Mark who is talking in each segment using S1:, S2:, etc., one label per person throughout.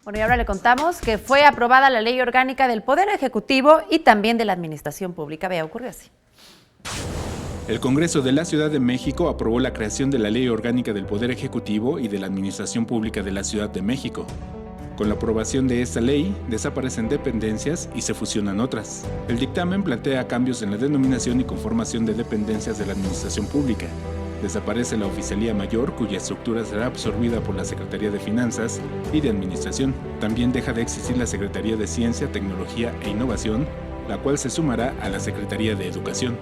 S1: Bueno, y ahora le contamos que fue aprobada la Ley Orgánica del Poder Ejecutivo y también de la Administración Pública. Vea, ocurrió así.
S2: El Congreso de la Ciudad de México aprobó la creación de la Ley Orgánica del Poder Ejecutivo y de la Administración Pública de la Ciudad de México. Con la aprobación de esta ley, desaparecen dependencias y se fusionan otras. El dictamen plantea cambios en la denominación y conformación de dependencias de la Administración Pública. Desaparece la Oficialía Mayor, cuya estructura será absorbida por la Secretaría de Finanzas y de Administración. También deja de existir la Secretaría de Ciencia, Tecnología e Innovación, la cual se sumará a la Secretaría de Educación.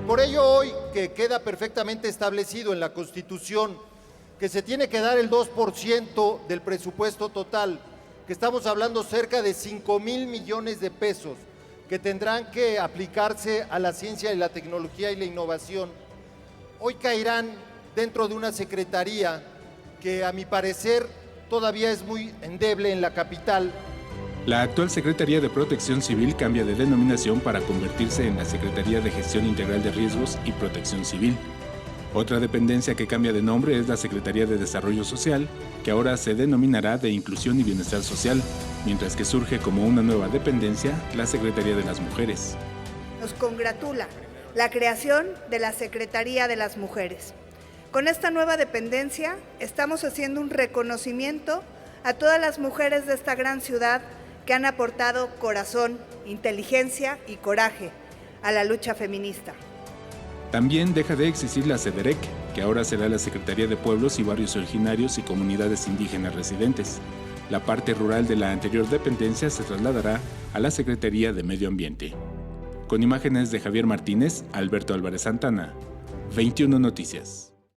S3: Por ello, hoy que queda perfectamente establecido en la Constitución que se tiene que dar el 2% del presupuesto total, que estamos hablando cerca de 5,000 millones de pesos, que tendrán que aplicarse a la ciencia y la tecnología y la innovación, hoy caerán dentro de una secretaría que, a mi parecer, todavía es muy endeble en la capital.
S2: La actual Secretaría de Protección Civil cambia de denominación para convertirse en la Secretaría de Gestión Integral de Riesgos y Protección Civil. Otra dependencia que cambia de nombre es la Secretaría de Desarrollo Social, que ahora se denominará de Inclusión y Bienestar Social, mientras que surge como una nueva dependencia la Secretaría de las Mujeres.
S4: Nos congratula la creación de la Secretaría de las Mujeres. Con esta nueva dependencia estamos haciendo un reconocimiento a todas las mujeres de esta gran ciudad que han aportado corazón, inteligencia y coraje a la lucha feminista.
S2: También deja de existir la CEDEREC, que ahora será la Secretaría de Pueblos y Barrios Originarios y Comunidades Indígenas Residentes. La parte rural de la anterior dependencia se trasladará a la Secretaría de Medio Ambiente. Con imágenes de Javier Martínez, Alberto Álvarez Santana, 21 Noticias.